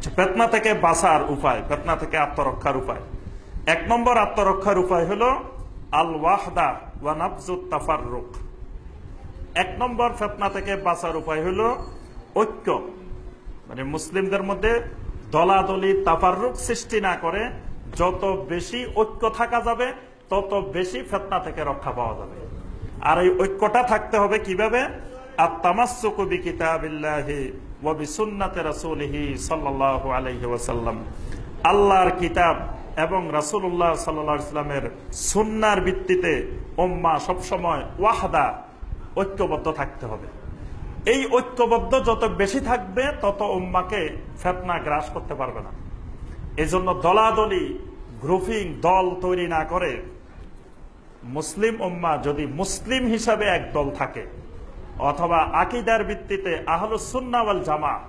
আচ্ছা, ফিতনা থেকে বাঁচার উপায়, ফিতনা থেকে আত্মরক্ষার উপায়। 1 নম্বর আত্মরক্ষার উপায় হলো আল ওয়াহদা ওয়া নাবজুত তাফাররুক। 1 নম্বর ফিতনা থেকে বাঁচার উপায় হলো ঐক্য, মানে মুসলিমদের মধ্যে দলাদলি তাফাররুক সৃষ্টি না করে যত বেশি ঐক্য থাকা যাবে তত বেশি ফিতনা থেকে রক্ষা পাওয়া যাবে। আর এই ঐক্যটা থাকতে হবে কিভাবে? আত-তামাসসুকু বিকিতাবিল্লাহি ওয়া বিসুন্নাতি রাসূলিহি সাল্লাল্লাহু আলাইহি ওয়াসাল্লাম। আল্লাহর কিতাব এবং রাসূলুল্লাহ সাল্লাল্লাহু আলাইহি ওয়াসাল্লামের সুন্নাহর ভিত্তিতে উম্মাহ সবসময় ওয়াহদা, ঐক্যবদ্ধ থাকতে হবে। এই ঐক্যবদ্ধ যত বেশি থাকবে তত উম্মাহকে ফিতনা গ্রাস করতে পারবে না। এজন্য দলাদলি, গ্রুপিং, দল তৈরি না করে মুসলিম উম্মাহ যদি মুসলিম হিসাবে এক দল থাকে অথবা আকীদার ভিত্তিতে আহলুস সুন্নাহ ওয়াল জামাআহ,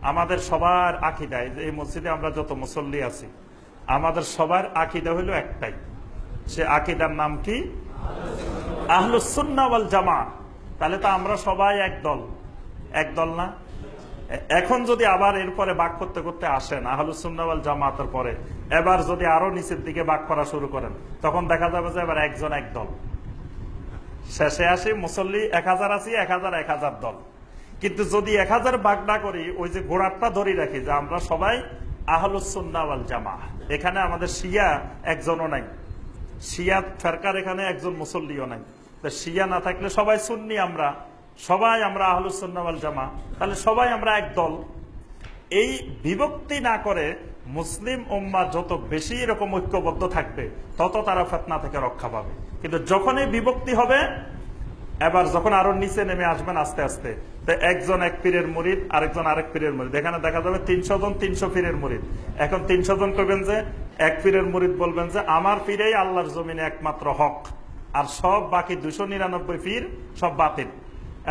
আমাদের সবার আকীদা, এই মসজিদে আমরা যত মুসল্লি আছি আমাদের সবার আকীদা হলো একটাই, সে আকীদার নাম কি? আহলুস সুন্নাহ ওয়াল জামাআহ। তাহলে তো আমরা সবাই এক দল না? এখন যদি আবার এরপরে ভাগ করতে করতে আসেন আহলুস সুন্নাহ ওয়াল জামাআতের পরে, এবার যদি আরো নিচের দিকে ভাগ করা শুরু করেন তখন দেখা যাবে যে এবার একজন এক দল, শেষে আসি মুসল্লি 1000 আছি, 1000 দল। কিন্তু যদি 1000 ভাগ না করি, ওই যে গোড়াটা ধরে রাখি যে আমরা সবাই আহলুস সুন্নাহ ওয়াল জামাআহ, এখানে আমাদের শিয়া একজনও নাই, শিয়া ফেরকার এখানে একজন মুসল্লিও নাই, শিয়া না থাকলে সবাই সুন্নি, সবাই আমরা আহলুস সুন্নাহ ওয়াল জামাআহ, তাহলে সবাই আমরা এক দল। এই বিভক্তি না করে মুসলিম উম্মাহ যত বেশি এরকম ঐক্যবদ্ধ থাকবে তত তারা ফিতনা থেকে রক্ষা পাবে। কিন্তু যখনই বিভক্তি হবে, এবার যখন আরো নিচে নেমে আসবেন আস্তে আস্তে, তো একজন এক পীরের মুরিদ, আরেকজন আরেক পীরের মুরিদ, এখানে দেখা যাবে 300 জন 300 পীরের মুরিদ। এখন 300 জন করবেন যে এক পীরের মুরিদ বলবেন যে আমার পীরেই আল্লাহর জমিনে একমাত্র হক, আর সব বাকি 299 পীর সব বাতিল।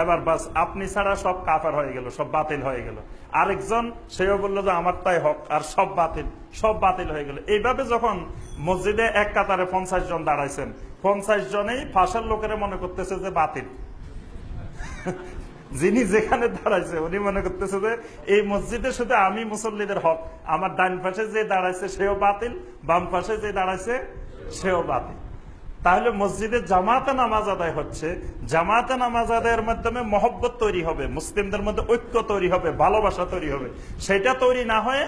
এবার বাস আপনি ছাড়া সব কাফের হয়ে গেল, সব বাতিল হয়ে গেল। আরেকজন সেও বললো যে আমারটাই হক, আর সব বাতিল হয়ে গেল। এইভাবে যখন মসজিদে এক কাতারে 50 জন দাঁড়াইছেন, 50 জনেই ফাঁসের লোকেরা মনে করতেছে যে বাতিল। যিনি যেখানে দাঁড়াইছে উনি মনে করতেছে যে এই মসজিদে শুধু আমি মুসল্লিদের হক, আমার ডান পাশে যে দাঁড়াইছে সেও বাতিল, বাম পাশে যে দাঁড়াইছে সেও বাতিল। তাহলে মসজিদে জামাতে নামাজ আদায় হচ্ছে, জামাতে নামাজ আদায়ের মাধ্যমে মহব্বত তৈরি হবে, মুসলিমদের মধ্যে ঐক্য তৈরি হবে, ভালোবাসা তৈরি হবে। সেটা তৈরি না হয়ে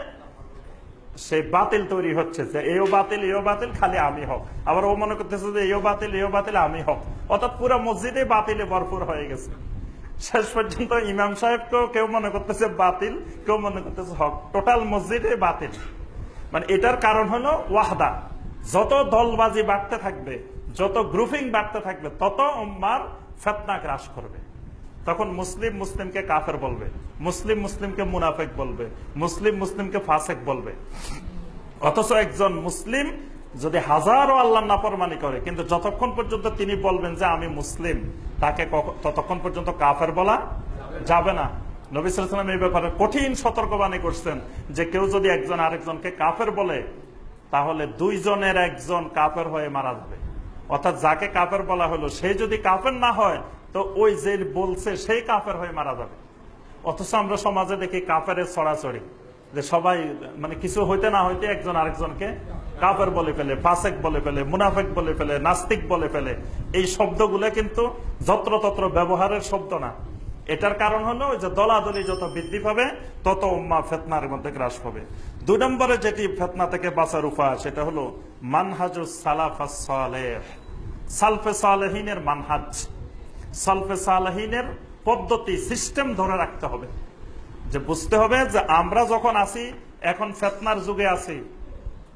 সে বাতিল তৈরি হচ্ছে যে এও বাতিল, খালি আমি হক। আবার ও মনে করতেছে যে এও বাতিল, আমি হক। অর্থাৎ পুরো মসজিদে বাতিলে ভরপুর হয়ে গেছে। শেষ পর্যন্ত ইমাম সাহেবকেও কেউ মনে করতেছে বাতিল, কেউ মনে করতেছে হক, টোটাল মসজিদে বাতিল। মানে এটার কারণ হলো ওয়াহদা। যত দলবাজি বাড়তে থাকবে, যত গ্রুপিং বাড়তে থাকবে, তত উম্মাহর ফিতনা গ্রাস করবে। তখন মুসলিম মুসলিমকে কাফের বলবে, মুসলিম মুসলিমকে মুনাফিক বলবে, মুসলিম মুসলিমকে ফাসিক বলবে। অথচ একজন মুসলিম যদি হাজারো আল্লাহর নাফরমানি করে, কিন্তু যতক্ষণ পর্যন্ত তিনি বলবেন যে আমি মুসলিম, তাকে ততক্ষণ পর্যন্ত কাফের বলা যাবে না। নবী সাল্লাল্লাহু আলাইহি ওয়াসাল্লাম এই ব্যাপারে কঠিন সতর্কবাণী করছেন যে কেউ যদি একজন আরেকজনকে কাফের বলে তাহলে 2 জনের 1 জন কাফের হয়ে মারা যাবে। অর্থাৎ যাকে কাফের বলা হলো সে যদি কাফের না হয় তো ওই যে বলছে সেই কাফের হয়ে মারা যাবে। অথচ আমরা সমাজে দেখি কাফের ছড়াছড়ি, যে সবাই মানে কিছু হইতে না হইতে একজন আরেকজনকে কাফের বলে ফেলে, ফাসিক বলে ফেলে, মুনাফিক বলে ফেলে, নাস্তিক বলে ফেলে। এই শব্দগুলো কিন্তু যত্রতত্র ব্যবহারের শব্দ না। এটার কারণ হলো যে দলাদলি যত বৃদ্ধি পাবে তত উম্মাহ ফিতনার মধ্যে গ্রাস পাবে। 2 নম্বরে যেটি ফিতনা থেকে বাঁচার উপায় সেটা হলো মানহাজুস সালাফাস সালেহ, সালফে সালেহিনের মানহাজ, সালফে সালেহিনের পদ্ধতি, সিস্টেম ধরে রাখতে হবে। যে বুঝতে হবে যে আমরা যখন আছি এখন ফিতনার যুগে আছি,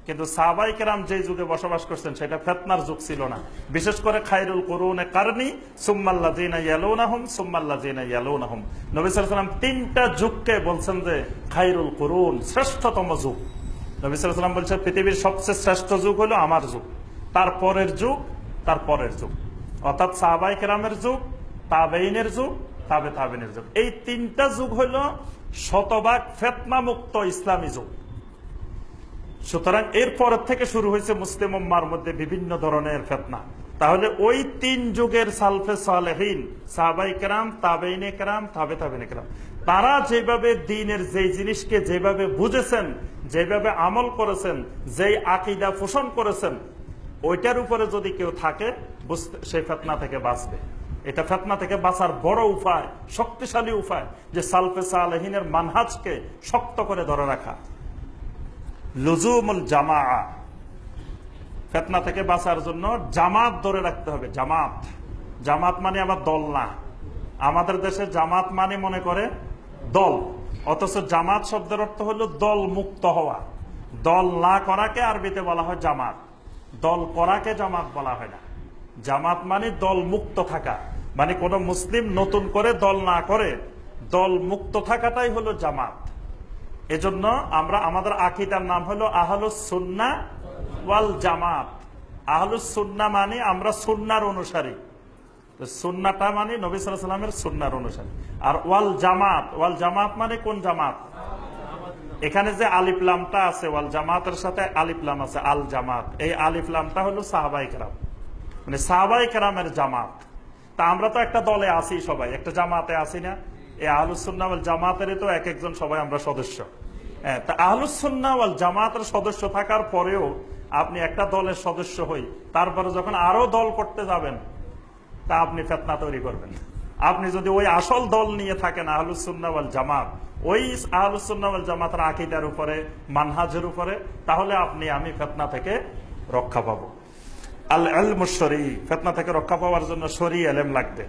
কিন্তু সাহাবায়ে কেরাম যে যুগে বসবাস করছেন সেটা ফিতনার যুগ ছিল না। বিশেষ করে খায়রুল কুরুনে কারনি সুম্মাল্লাযিনা ইয়ালুনাহুম সুম্মাল্লাযিনা ইয়ালুনাহুম, নবী সাল্লাল্লাহু আলাইহি ওয়াসাল্লাম 3টা যুগকে বলছেন যে খায়রুল কুরুন, শ্রেষ্ঠতম যুগ। নবী সাল্লাল্লাহু আলাইহি ওয়াসাল্লাম বলছেন পৃথিবীর সবচেয়ে শ্রেষ্ঠ যুগ হলো আমার যুগ, তারপরের যুগ, তারপরের যুগ, অর্থাৎ সাহাবায়ে কেরামের যুগ, তাবেঈনের যুগ, তাবে তাবেঈনের যুগ। এই 3টা যুগ হলো শতভাগ ফিতনা মুক্ত ইসলামী যুগ। সুতরাং এরপর থেকে শুরু হয়েছে মুসলিম উম্মাহর মধ্যে বিভিন্ন ধরনের ফিতনা। তাহলে ওই 3 যুগের সালফে সালেহিন, সাহাবায়ে কেরাম, তাবেঈনে কেরাম, তাবে তাবেঈনে কেরাম, তারা যেভাবে দ্বীনের যেই জিনিসকে যেভাবে বুঝেছেন, যেভাবে আমল করেছেন, যেই আকীদা পোষণ করেছেন, ওইটার উপরে যদি কেউ থাকে সেই ফিতনা থেকে বাঁচবে। এটা ফিতনা থেকে বাঁচার বড় উপায়, শক্তিশালী উপায়, যে সালফে সালেহিনের মানহাজকে শক্ত করে ধরে রাখা। লুজুমুল জামাআ, ফিতনা থেকে বাঁচার জন্য জামাত ধরে রাখতে হবে। জামাত, জামাত মানে আবার দল না। আমাদের দেশে জামাত মানে মনে করে দল, অথচ জামাত শব্দের অর্থ হলো দল মুক্ত হওয়া। দল না করাকে আরবিতে বলা হয় জামাত, দল করাকে জামাত বলা হয় না। জামাত মানে দল মুক্ত থাকা, মানে কোন মুসলিম নতুন করে দল না করে দল মুক্ত থাকাটাই হলো জামাত। এজন্য আমরা আমাদের আকীদার নাম হলো আহলুস সুন্নাহ ওয়াল জামাত। আহলুস সুন্নাহ মানে আমরা সুন্নাহর অনুসারী, সুন্নাহটা মানে নবী সাল্লাল্লাহু আলাইহি ওয়াসাল্লামের সুন্নাহর অনুসারী। আর ওয়াল জামাত, ওয়াল জামাত মানে কোন জামাত? এখানে যে আলিফ লামটা আছে, ওয়াল জামাতের সাথে আলিফ লাম আছে, আল জামাত, এই আলিফ লামটা হলো সাহাবায়ে কেরাম, মানে সাহাবায়ে কেরামের জামাত। তা আমরা তো একটা দলে আছি, সবাই একটা জামাতে আছি না? এই আহলুস সুন্নাহ ওয়াল জামাতের তো এক একজন সবাই আমরা সদস্য। হ্যাঁ, তা আহলুস সুন্নাহ ওয়াল জামাতের সদস্য থাকার পরেও আপনি একটা দলের সদস্য হই, তারপরে যখন আরো দল করতে যাবেন তা আপনি ফিতনা তৈরি করবেন। আপনি যদি ওই আসল দল নিয়ে থাকেন আহলুস সুন্নাহ ওয়াল জামাত, ওই আহলুস সুন্নাহ ওয়াল জামাতের আকীদার উপরে, মানহাজের উপরে, তাহলে আমি ফিতনা থেকে রক্ষা পাবো। আল ইলমুশ শরঈ, ফিতনা থেকে রক্ষা পাওয়ার জন্য শরঈ ইলম লাগবে,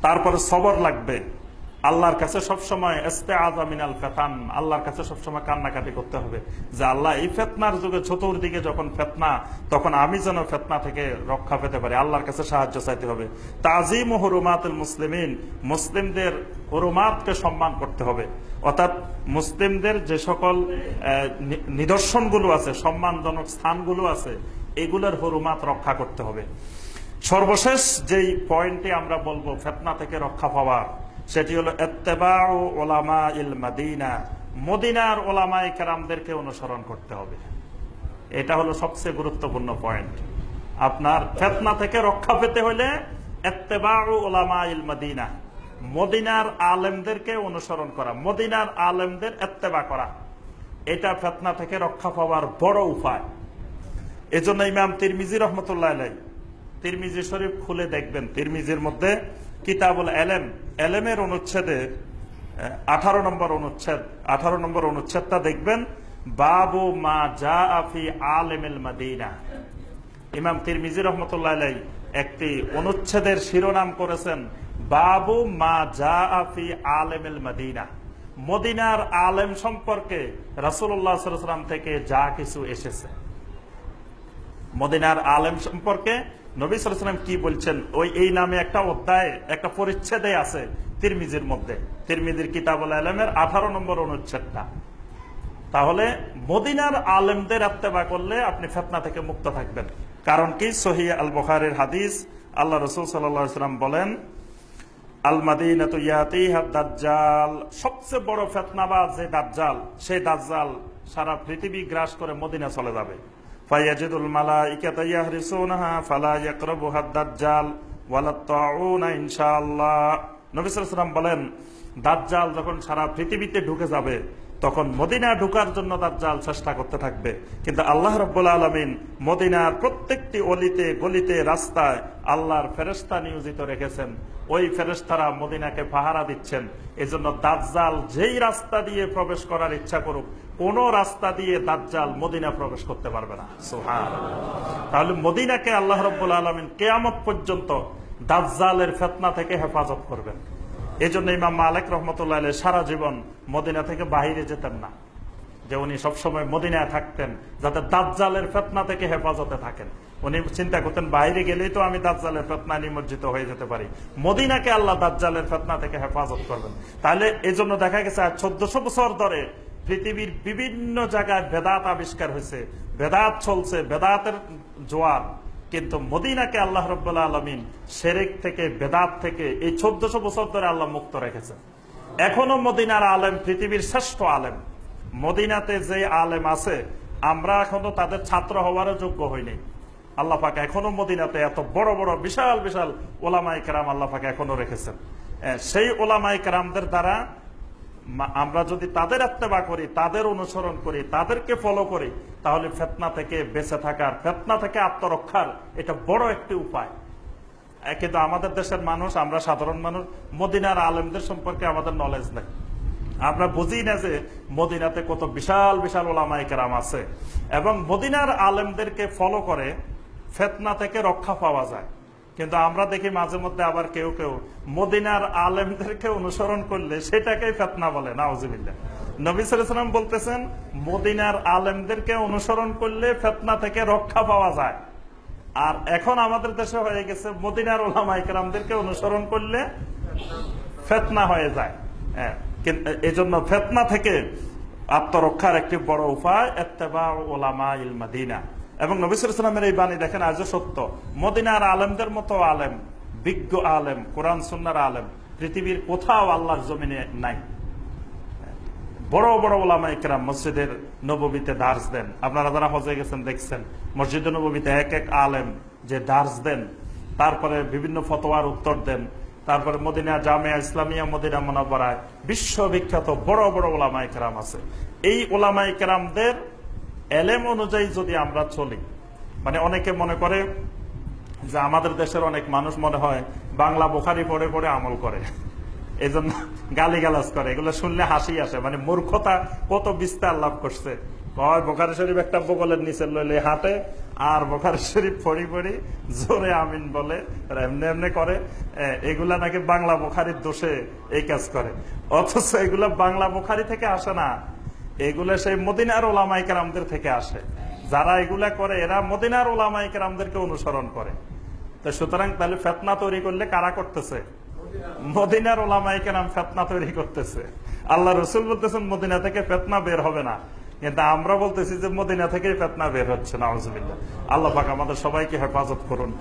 তারপরে সবর লাগবে। আল্লাহর কাছে সবসময় ইস্তেআযা মিনাল ফিতান, আল্লাহর কাছে সবসময় কান্নাকাটি করতে হবে যে আল্লাহ এই ফিতনার যুগে চতুর্দিকে যখন ফিতনা, তখন আমি যেন ফিতনা থেকে রক্ষা পেতে পারি, আল্লাহর কাছে সাহায্য চাইতে হবে। তাযীমু হুরুমাতুল মুসলিমিন, মুসলিমদের হুরুমাতকে সম্মান করতে হবে, অর্থাৎ মুসলিমদের যে সকল নিদর্শনগুলো আছে, সম্মানজনক স্থানগুলো আছে, এগুলোর হুরুমাত রক্ষা করতে হবে। সর্বশেষ যেই পয়েন্টে আমরা বলবো ফিতনা থেকে রক্ষা পাওয়ার, সেটি হলো ইত্তিবাউ উলামাইল মাদিনা, মদিনার উলামায়ে কেরামদেরকে অনুসরণ করতে হবে। এটা হলো সবচেয়ে গুরুত্বপূর্ণ পয়েন্ট। আপনার ফিতনা থেকে রক্ষা পেতে হলে ইত্তিবাউ উলামাইল মাদিনা, মদিনার আলেমদেরকে অনুসরণ করা, মদিনার আলেমদের ইত্তেবা করা, এটা ফিতনা থেকে রক্ষা পাওয়ার বড় উপায়। এজন্য ইমাম তিরমিজি রাহমাতুল্লাহ আলাইহি, তিরমিজি শরীফ খুলে দেখবেন, তিরমিজির মধ্যে কিতাবুল ইলম, ইলমের অনুচ্ছেদে 18 নম্বর অনুচ্ছেদটা দেখবেন, বাবু মা জাআ ফি আলিমিল মাদিনা। ইমাম তিরমিজি রাহমাতুল্লাহ আলাইহি একটি অনুচ্ছেদের শিরোনাম করেছেন বাবু মা জাআ ফি আলিমিল মাদিনা, মদিনার আলেম সম্পর্কে রাসূলুল্লাহ সাল্লাল্লাহু আলাইহি ওয়াসাল্লাম থেকে যা কিছু এসেছে, মদিনার আলেম সম্পর্কে নবী সাল্লাল্লাহু আলাইহি ওয়াসাল্লাম কি বলছেন, এই নামে একটা অধ্যায়, একটা পরিচ্ছেদে আছে তিরমিজির মধ্যে, তিরমিজির কিতাবুল ইলমের 18 নম্বর অনুচ্ছেদটা। তাহলে মদিনার আলেমদের ইত্তেবা করলে আপনি ফিতনা থেকে মুক্ত থাকবেন। কারণ কি? সহিহ আল বুখারীর হাদিস, আল্লাহ রাসূল সাল্লাল্লাহু আলাইহি ওয়াসাল্লাম বলেন, আল মাদিনাতু ইয়াতিহা দাজ্জাল, সবচেয়ে বড় ফিতনাবাজ যে দাজ্জাল, সেই দাজ্জাল সারা পৃথিবী গ্রাস করে মদিনা চলে যাবে। ফায়াজিদুল মালাইকাতা ইয়াহরিসুনাহা ফালা ইয়াকরাবুহা দাজ্জাল ওয়ালা তাউনা ইনশাআল্লাহ। নবী সাল্লাল্লাহু আলাইহি ওয়াসাল্লাম বলেন, দাজ্জাল যখন সারা পৃথিবীতে ঢুকে যাবে, তখন মদিনা ঢুকার জন্য দাজ্জাল চেষ্টা করতে থাকবে, কিন্তু আল্লাহ রাব্বুল আলামিন মদিনার প্রত্যেকটি অলিতে গলিতে রাস্তায় আল্লাহর ফেরেশতা নিয়োজিত রেখেছেন। ওই ফেরেশতারা মদিনাকে পাহারা দিচ্ছেন। এজন্য দাজ্জাল যেই রাস্তা দিয়ে প্রবেশ করার ইচ্ছা করুক, কোন রাস্তা দিয়ে দাজ্জাল মদিনা প্রবেশ করতে পারবে না। সুবহানাল্লাহ। তাহলে মদিনাকে আল্লাহ রাব্বুল আলামিন কিয়ামত পর্যন্ত দাজ্জালের ফিতনা থেকে হেফাজত করবেন। এজন্য ইমাম মালিক রাহমাতুল্লাহ আলাইহি সারা জীবন মদিনা থেকে বাইরে যেতেন না, যে উনি সবসময় মদিনায় থাকতেন যাতে দাজ্জালের ফিতনা থেকে হেফাজতে থাকেন। উনি চিন্তা করতেন বাইরে গেলেই তো আমি দাজ্জালের ফিতনা নিমজ্জিত হয়ে যেতে পারি, মদিনাকে আল্লাহ দাজ্জালের ফিতনা থেকে হেফাজত করবেন। তাহলে এজন্য দেখা গেছে 1400 বছর ধরে পৃথিবীর বিভিন্ন জায়গায় বেদাত আবিষ্কার হয়েছে, বেদাত চলছে, বেদাতের জোয়ার, কিন্তু মদিনাকে আল্লাহ রাব্বুল আলামিন শিরক থেকে, বেদাত থেকে এই 1400 বছর ধরে আল্লাহ মুক্ত রেখেছেন। এখনো মদিনার আলেম পৃথিবীর শ্রেষ্ঠ আলেম। মদিনাতে যে আলেম আছে, আমরা এখনো তাদের ছাত্র হওয়ারও যোগ্য হইনি। আল্লাহ পাক এখনো মদিনাতে এত বড় বড় বিশাল বিশাল ওলামায়ে কেরাম আল্লাহ পাক এখনো রেখেছেন। সেই ওলামায়ে কেরামদের দ্বারা আমরা যদি তাদের ইত্তেবা করি, তাদের অনুসরণ করি, তাদেরকে ফলো করি, তাহলে ফিতনা থেকে বেঁচে থাকার, ফিতনা থেকে আত্মরক্ষার এটা বড় একটি উপায়। কিন্তু আমাদের দেশের মানুষ, আমরা সাধারণ মানুষ, মদিনার আলেমদের সম্পর্কে আমাদের নলেজ নেই। আমরা বুঝি না যে মদিনাতে কত বিশাল বিশাল ওলামায়ে কেরাম আছে, এবং মদিনার আলেমদেরকে ফলো করে ফিতনা থেকে রক্ষা পাওয়া যায়। কিন্তু আমরা দেখি মাঝে মধ্যে আবার কেউ কেউ মদিনার আলেমদেরকে অনুসরণ করলে সেটাকেই ফিতনা বলে, নাউজুবিল্লাহ। নবী সাল্লাল্লাহু আলাইহি ওয়াসাল্লাম বলতেছেন মদিনার আলেমদেরকে অনুসরণ করলে ফিতনা থেকে রক্ষা পাওয়া যায়। আর এখন আমাদের দেশে হয়ে গেছে মদিনার উলামায়ে কেরামদেরকে অনুসরণ করলে ফিতনা হয়ে যায়। এই জন্য ফিতনা থেকে আত্মরক্ষার একটি বড় উপায় ইত্তেবা উলামাইল মদিনা। এবং নবী সাল্লাল্লাহু আলাইহি ওয়াসাল্লামের এই বাণী দেখেন আজও সত্য। মদিনার আলেমদের মতো আলেম, বিজ্ঞ আলেম, কোরআন সুন্নাহর আলেম পৃথিবীর কোথাও আল্লাহর জমিনে নাই। বড় বড় ওলামায়ে কেরাম মসজিদের নববীতে দার্স দেন। আপনারা যারা হজে গেছেন দেখছেন মসজিদে নববীতে এক এক আলেম যে দার্স দেন, তারপরে বিভিন্ন ফতোয়ার উত্তর দেন, তারপরে মদিনা জামিয়া ইসলামিয়া মদিনা মুনাওয়ারায় বিশ্ববিখ্যাত বড় বড় ওলামায়ে কেরাম আছে। এই ওলামায়ে কেরামদের এলেম অনুযায়ী যদি আমরা চলি, মানে অনেকে মনে করে যে আমাদের দেশের অনেক মানুষ মনে হয় বাংলা বুখারী পড়ে পড়ে আমল করে, এই জন্য গালিগালাজ করে। এগুলো শুনলে হাসি আসে, মানে মূর্খতা কত বিস্তার লাভ করছে। বুখারী শরীফ একটা বগলের নিচে লইলে হাঁটে, আর বুখারী শরীফ পড়ি পড়ি জোরে আমিন বলে, এমনি এমনি করে। এগুলা নাকি বাংলা বুখারীর দোষে এই কাজ করে, অথচ এগুলা বাংলা বুখারী থেকে আসে না, এগুলা সেই মদিনার ওলামায়ে কেরামদের থেকে আসে। যারা এগুলা করে এরা মদিনার ওলামায়ে কেরামদেরকে অনুসরণ করে। তো সুতরাং তাহলে ফিতনা তৈরি করলে কারা করতেছে? মদিনার ওলামায়ে কেরাম ফিতনা তৈরি করতেছে। আল্লাহ রাসূল বলতেছেন মদিনা থেকে ফিতনা বের হবে না, কিন্তু আমরা বলতেছি যে মদিনা থেকেই ফিতনা বের হচ্ছে। নাউজুবিল্লাহ। আল্লাহ পাক আমাদের সবাইকে হেফাজত করুন।